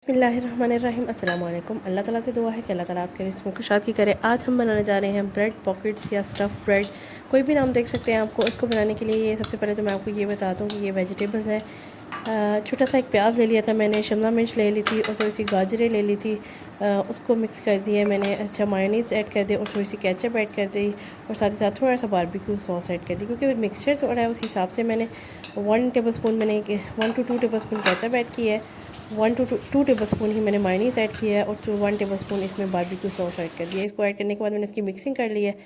बिस्मिल्लाहिर्रहमानिर्रहीम अस्सलाम वालेकुम। अल्लाह ताला से दुआ है कि अल्लाह ताला आपके रिस्कों को शादी करे। आज हम बनाने जा रहे हैं ब्रेड पॉकेट्स या स्टफ़ ब्रेड, कोई भी नाम देख सकते हैं आपको। इसको बनाने के लिए सबसे पहले तो मैं आपको ये बता दूँ कि ये वेजिटेबल्स हैं। छोटा सा एक प्याज ले लिया था मैंने, शिमला मिर्च ले ली थी और थोड़ी सी गाजरें ले ली थी। उसको मिक्स कर दिया मैंने। अच्छा, मायोनीज़ ऐड कर दी और थोड़ी सी केचप ऐड कर दी और साथ ही साथ थोड़ा सा बारबेक्यू सॉस ऐड कर दी, क्योंकि मिक्सचर थोड़ा है उस हिसाब से मैंने 1 टेबल स्पून मैंने 1 to 2 table spoon ketchup add की है, 1 to 2 टेबल स्पून ही मैंने मायोनीज़ ऐड किया है और 1 टेबल स्पून इसमें बारबेक्यू सॉस ऐड कर दिया। इसको ऐड करने के बाद मैंने इसकी मिक्सिंग कर ली है।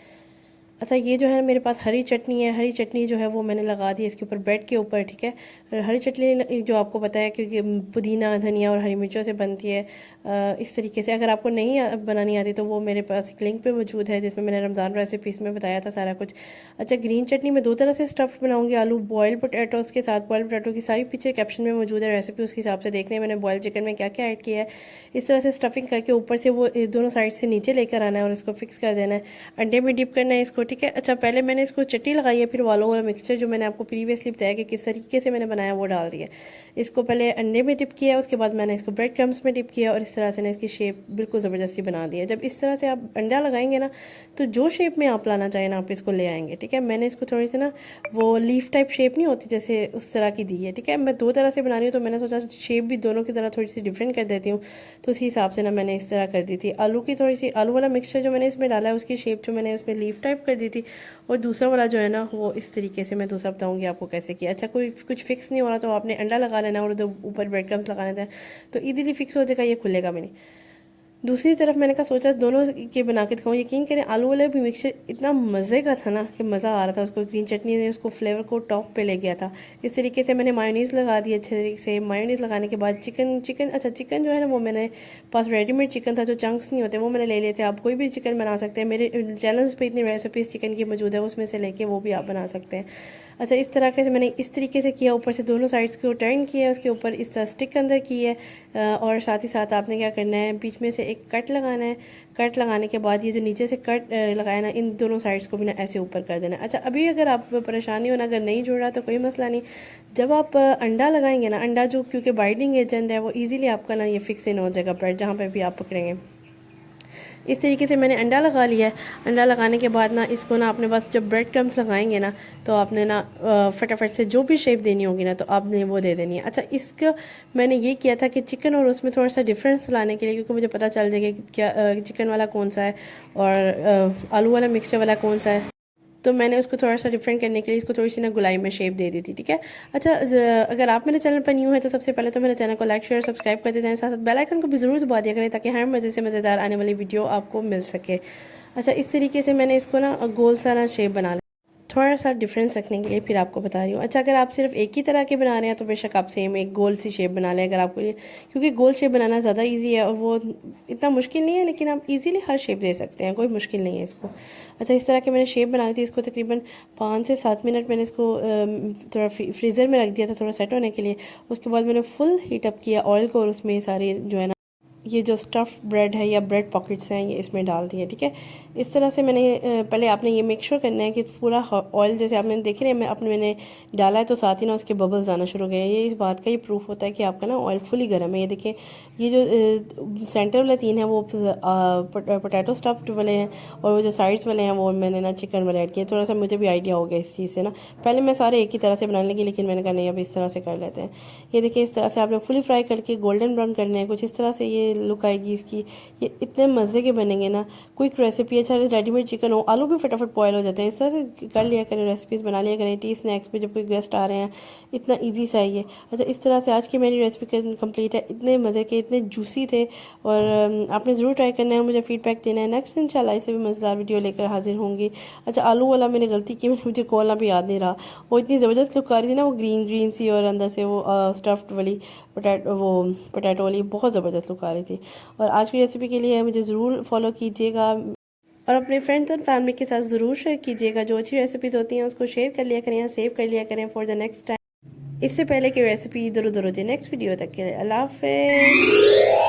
अच्छा, ये जो है मेरे पास हरी चटनी है। हरी चटनी जो है वो मैंने लगा दी इसके ऊपर, ब्रेड के ऊपर, ठीक है। हरी चटनी जो आपको पता है क्योंकि पुदीना, धनिया और हरी मिर्चों से बनती है। इस तरीके से अगर आपको नहीं बनानी आती तो वो मेरे पास एक लिंक पे मौजूद है जिसमें मैंने रमज़ान रेसिपीज़ में बताया था सारा कुछ। अच्छा, ग्रीन चटनी मैं 2 तरह से स्टफ़ बनाऊँगी। आलू बॉयल्ड पोटैटोज़ के साथ। बॉयल्ड पोटैटो की सारी पीछे कैप्शन में मौजूद है रेसिपी, उसके हिसाब से देख लें मैंने बॉयल्ड चिकन में क्या क्या ऐड किया है। इस तरह से स्टफिंग करके ऊपर से वो दोनों साइड से नीचे लेकर आना है और इसको फिक्स कर देना है। अंडे में डिप करना है इसको, ठीक है। अच्छा, पहले मैंने इसको चटनी लगाई है, फिर वालों वाला मिक्सचर जो मैंने आपको प्रीवियसली बताया कि किस तरीके से मैंने बनाया वो डाल दिया। इसको पहले अंडे में डिप किया, उसके बाद मैंने इसको ब्रेड क्रम्स में डिप किया और इस तरह से ने इसकी शेप बिल्कुल ज़बरदस्ती बना दी है। जब इस तरह से आप अंडा लगाएंगे ना तो जो शेप में आप लाना चाहें ना आप इसको ले आएंगे, ठीक है। मैंने इसको थोड़ी सी ना वो लीफ टाइप शेप नहीं होती जैसे उस तरह की दी है, ठीक है। मैं 2 तरह से बना रही हूँ तो मैंने सोचा शेप भी दोनों की तरह थोड़ी सी डिफरेंट कर देती हूँ, तो उसी हिसाब से ना मैंने इस तरह कर दी थी। आलू की थोड़ी सी आलू वाला मिक्सचर जो मैंने इसमें डाला है उसकी शेप जो मैंने उसमें लीफ टाइप कर दी थी, और दूसरा वाला जो है ना वो इस तरीके से मैं दूसरा बताऊंगी आपको कैसे किया। अच्छा, कोई कुछ फिक्स नहीं हो रहा तो आपने अंडा लगा लेना और उधर ऊपर ब्रेड क्रम्स लगा लेते हैं तो इजीली फिक्स हो जाएगा, ये खुलेगा भी नहीं। दूसरी तरफ मैंने कहा सोचा दोनों के बना के दिखाऊँ। यकीन करें आलू वाला भी मिक्सचर इतना मज़े का था ना कि मज़ा आ रहा था। उसको ग्रीन चटनी ने उसको फ्लेवर को टॉप पे ले गया था। इस तरीके से मैंने मायोनीज़ लगा दी अच्छे तरीके से। मायोनीज़ लगाने के बाद अच्छा चिकन जो है ना वो मैंने पास रेडीमेड चिकन था, जो चंक्स नहीं होते वो मैंने ले लिए थे। आप कोई भी चिकन बना सकते हैं, मेरे चैनल्स पे इतनी रेसिपीज़ चिकन की मौजूद है, उसमें से लेके वो भी आप बना सकते हैं। अच्छा, इस तरह से मैंने इस तरीके से किया, ऊपर से दोनों साइड्स को टर्न किया, उसके ऊपर इस तरह स्टिक अंदर की है। और साथ ही साथ आपने क्या करना है, बीच में से एक कट लगाना है। कट लगाने के बाद ये जो नीचे से कट लगाया ना, इन दोनों साइड्स को भी ना ऐसे ऊपर कर देना। अच्छा, अभी अगर आप परेशानी हो ना, अगर नहीं जुड़ रहा तो कोई मसला नहीं। जब आप अंडा लगाएंगे ना, अंडा जो क्योंकि बाइंडिंग एजेंट है वो ईजिली आपका ना ये फिक्स इन हो जाएगा ब्रेड जहाँ पर भी आप पकड़ेंगे। इस तरीके से मैंने अंडा लगा लिया है। अंडा लगाने के बाद ना इसको ना अपने पास जब ब्रेड क्रम्स लगाएंगे ना तो आपने ना फटाफट से जो भी शेप देनी होगी ना तो आपने वो दे देनी है। अच्छा, इसका मैंने ये किया था कि चिकन और उसमें थोड़ा सा डिफरेंस लाने के लिए, क्योंकि मुझे पता चल जाएगा कि क्या चिकन वाला कौन सा है और आलू वाला मिक्सचर वाला कौन सा है, तो मैंने उसको थोड़ा सा डिफरेंट करने के लिए इसको थोड़ी सी ना गुलाई में शेप दे दी थी, ठीक है। अच्छा, अगर आप मेरे चैनल पर न्यू है तो सबसे पहले तो मेरे चैनल को लाइक शेयर सब्सक्राइब कर देते हैं, साथ साथ बेल आइकन को भी ज़रूर दबा दिया करें ताकि हर मज़े से मज़ेदार आने वाली वीडियो आपको मिल सके। अच्छा, इस तरीके से मैंने इसको ना गोल सा ना शेप बना लिया, थोड़ा सा डिफरेंस रखने के लिए फिर आपको बता रही हूँ। अच्छा, अगर आप सिर्फ एक ही तरह के बना रहे हैं तो बेशक आप सेम एक गोल सी शेप बना लें, अगर आपको क्योंकि गोल शेप बनाना ज़्यादा इजी है और वो इतना मुश्किल नहीं है, लेकिन आप इजीली हर शेप दे सकते हैं, कोई मुश्किल नहीं है इसको। अच्छा, इस तरह के मैंने शेप बनाई थी। इसको तकरीबन 5 से 7 मिनट मैंने इसको थोड़ा फ्रीज़र में रख दिया था थोड़ा सेट होने के लिए। उसके बाद मैंने फुल हीट अप किया ऑयल को और उसमें सारे जो है ना ये जो स्टफ़ ब्रेड है या ब्रेड पॉकेट्स हैं ये इसमें डाल दिए, ठीक है। इस तरह से मैंने पहले आपने ये मेक श्योर करना है कि पूरा ऑयल जैसे आपने देखे ना मैंने डाला है तो साथ ही ना उसके बबल्स आना शुरू हो गए। ये इस बात का ही प्रूफ होता है कि आपका ना ऑयल फुली गर्म है। ये देखें, ये जो सेंटर वाले 3 है वो पोटैटो स्टफ्ड वाले हैं और वो जो साइड्स वाले हैं वो मैंने ना चिकन वाले ऐड किए। थोड़ा सा मुझे भी आइडिया हो गया इस चीज़ से ना, पहले मैं सारे एक ही तरह से बनाने लगी लेकिन मैंने कहा नहीं अब इस तरह से कर लेते हैं। ये देखिए, इस तरह से आपने फुली फ्राई करके गोल्डन ब्राउन करने हैं, कुछ इस तरह से ये लुक आएगी इसकी। ये इतने मज़े के बनेंगे ना, क्विक रेसिपी। अच्छा, रेडीमेड चिकन हो, आलू भी फटाफट बॉयल हो जाते हैं। इस तरह से कर लिया करें, रेसिपीज़ बना लिया करें टी स्नैक्स पे जब कोई गेस्ट आ रहे हैं, इतना ईजी सा है ये। अच्छा, इस तरह से आज की मेरी रेसिपी कंप्लीट है। इतने मज़े के, इतने जूसी थे और आपने ज़रूर ट्राई करना है, मुझे फीडबैक देना है। नेक्स्ट इंशाल्लाह इससे भी मज़ेदार वीडियो लेकर हाजिर होंगी। अच्छा, आलू वाला मैंने गलती की, मुझे खोलना भी याद नहीं रहा। वो इतनी ज़बरदस्त लुक आ रही थी ना, वो ग्रीन ग्रीन सी और अंदर से वो स्टफ्ड वाली पोटैटो वाली बहुत ज़बरदस्त लुक आ रही थी। और आज की रेसिपी के लिए मुझे ज़रूर फॉलो कीजिएगा और अपने फ्रेंड्स और फैमिली के साथ ज़रूर शेयर कीजिएगा। जो अच्छी रेसिपीज़ होती हैं उसको शेयर कर लिया करें या सेव कर लिया करें फॉर द नेक्स्ट टाइम, इससे पहले कि रेसिपी इधर उधर हो जाए। नेक्स्ट वीडियो तक के लिए अल्लाह हाफ़िज़।